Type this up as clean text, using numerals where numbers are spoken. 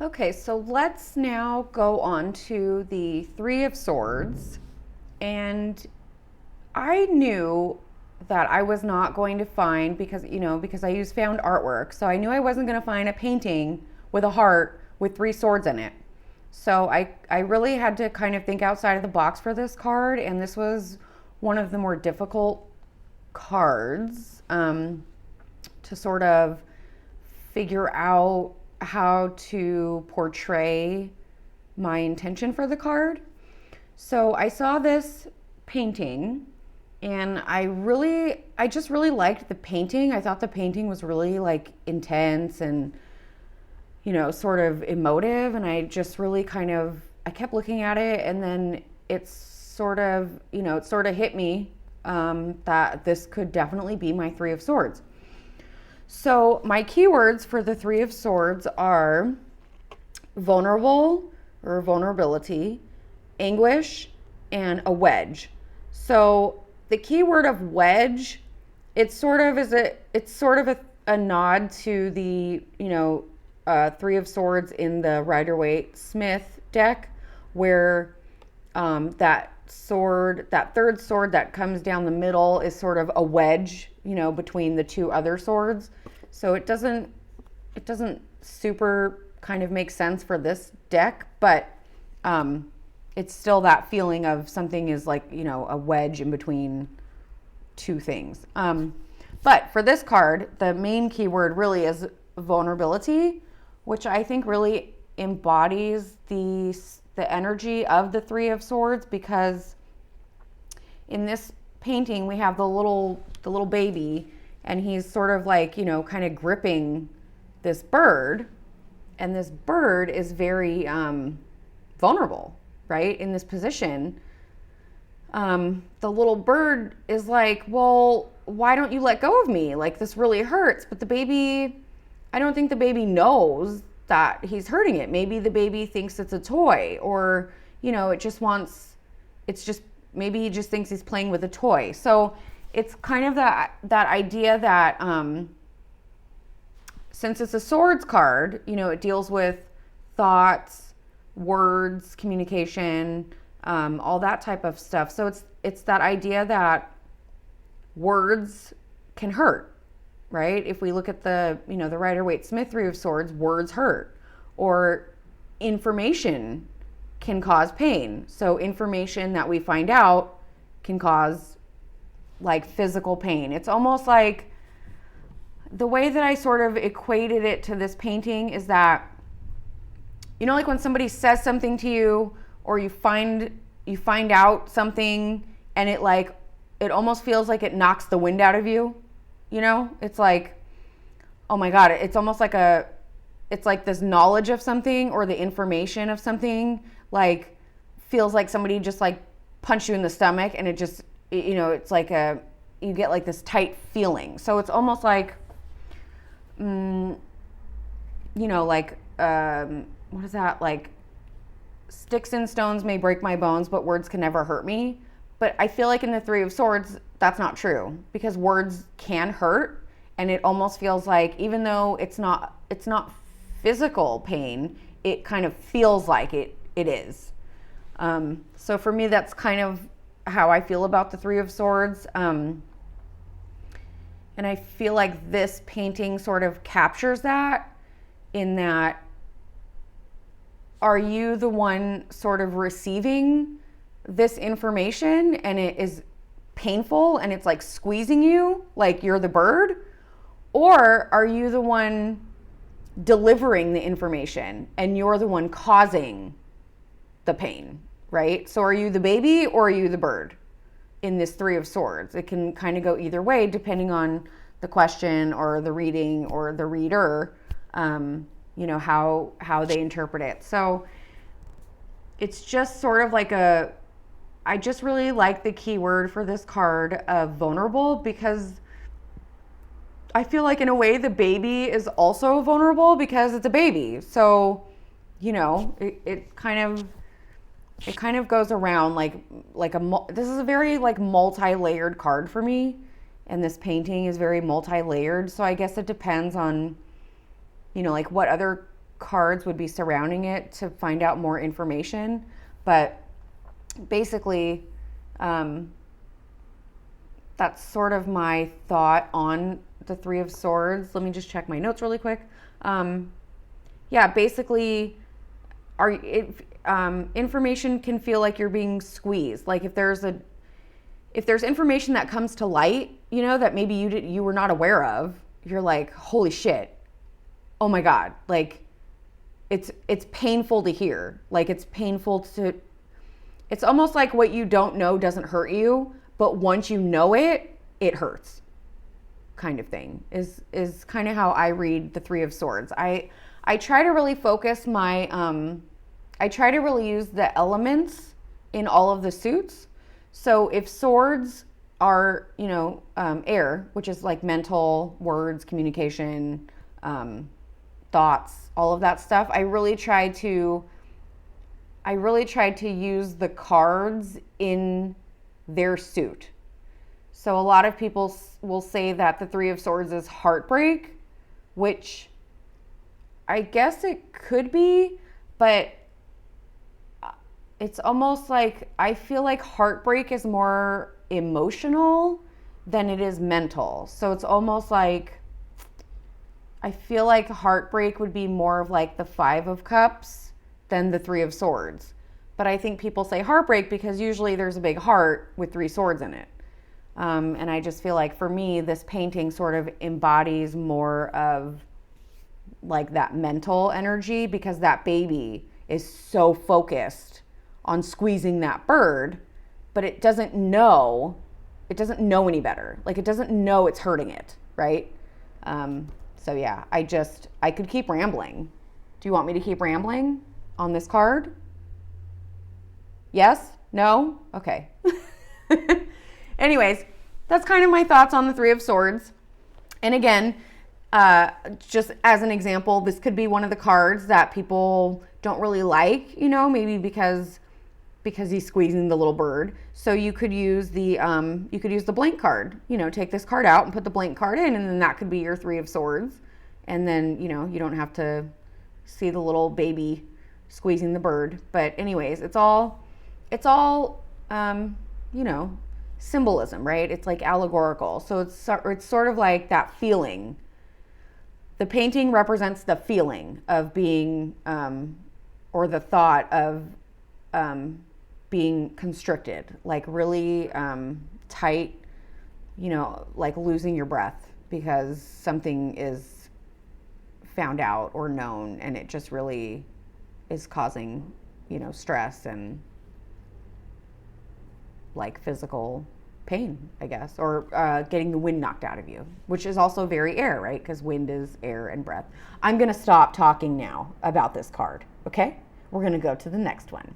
Okay, so let's now go on to the Three of Swords. And I knew that I was not going to find, because I use found artwork, so I knew I wasn't going to find a painting with a heart with three swords in it. So I really had to kind of think outside of the box for this card, and this was one of the more difficult cards to sort of figure out how to portray my intention for the card. So I saw this painting and I just really liked the painting. I thought the painting was really like intense and, sort of emotive. And I just really I kept looking at it, and then it sort of hit me that this could definitely be my Three of Swords. So my keywords for the Three of Swords are vulnerable or vulnerability, anguish, and a wedge. So the keyword of wedge, it's sort of a nod to the Three of Swords in the Rider-Waite-Smith deck, where that third sword that comes down the middle is sort of a wedge, between the two other swords. So it doesn't super kind of make sense for this deck, but it's still that feeling of something is like, a wedge in between two things. But for this card, the main keyword really is vulnerability, which I think really embodies the energy of the Three of Swords, because in this painting we have the little baby, and he's sort of like, kind of gripping this bird, and this bird is very vulnerable, right? In this position, the little bird is like, well, why don't you let go of me? Like, this really hurts. But the baby, I don't think the baby knows that he's hurting it. Maybe the baby thinks it's a toy, or, maybe he just thinks he's playing with a toy. So it's kind of that idea that since it's a swords card, it deals with thoughts, words, communication, all that type of stuff. So it's that idea that words can hurt, right? If we look at the Rider-Waite-Smith Three of Swords, words hurt, or information can cause pain. So information that we find out can cause like physical pain. It's almost like the way that I sort of equated it to this painting is that, like when somebody says something to you, or you find out something, and it almost feels like it knocks the wind out of you. It's like, oh my God, it's almost like it's like this knowledge of something, or the information of something, like feels like somebody just like punched you in the stomach, and it just, it's like you get like this tight feeling. So it's almost like, what is that? Like, sticks and stones may break my bones, but words can never hurt me. But I feel like in the Three of Swords, that's not true, because words can hurt, and it almost feels like, even though it's not physical pain, it kind of feels like it is. So for me, that's kind of how I feel about the Three of Swords. And I feel like this painting sort of captures that, in that, are you the one sort of receiving this information, and it is painful, and it's like squeezing you, like you're the bird? Or are you the one delivering the information, and you're the one causing the pain, right? So are you the baby, or are you the bird in this Three of Swords? It can kind of go either way, depending on the question, or the reading, or the reader, how they interpret it. So it's just sort of like I just really like the keyword for this card of vulnerable, because I feel like in a way the baby is also vulnerable, because it's a baby. So, it kind of goes around this is a very like multi-layered card for me, and this painting is very multi-layered. So I guess it depends on, like what other cards would be surrounding it to find out more information. But basically, that's sort of my thought on the Three of Swords. Let me just check my notes really quick. Yeah, basically, information can feel like you're being squeezed. Like if there's information that comes to light, you know, that maybe you were not aware of, you're like, holy shit, oh my God, like it's painful to hear. Like it's almost like what you don't know doesn't hurt you, but once you know it, it hurts, kind of thing is kind of how I read the Three of Swords. I try to really focus I try to really use the elements in all of the suits. So if swords are, you know, air, which is like mental, words, communication, thoughts, all of that stuff, I really tried to use the cards in their suit. So a lot of people will say that the Three of Swords is heartbreak, which I guess it could be, but it's almost like I feel like heartbreak is more emotional than it is mental. So it's almost like I feel like heartbreak would be more of like the Five of Cups than the Three of Swords. But I think people say heartbreak because usually there's a big heart with three swords in it. And I just feel like for me, this painting sort of embodies more of like that mental energy, because that baby is so focused on squeezing that bird, but it doesn't know any better. Like it doesn't know it's hurting it, right? So yeah, I could keep rambling. Do you want me to keep rambling on this card? Yes? No? Okay. Anyways, that's kind of my thoughts on the Three of Swords. And again, just as an example, this could be one of the cards that people don't really like, you know, maybe because he's squeezing the little bird. So you could use the blank card, you know, take this card out and put the blank card in, and then that could be your Three of Swords. And then, you know, you don't have to see the little baby squeezing the bird. But anyways, it's all, you know, symbolism, right? It's like allegorical. So it's sort of like that feeling. The painting represents the feeling of being, or the thought of being constricted, like really tight, you know, like losing your breath because something is found out or known, and it just really is causing, you know, stress and like physical pain, I guess, or getting the wind knocked out of you, which is also very air, right? Because wind is air and breath. I'm going to stop talking now about this card, okay? We're going to go to the next one.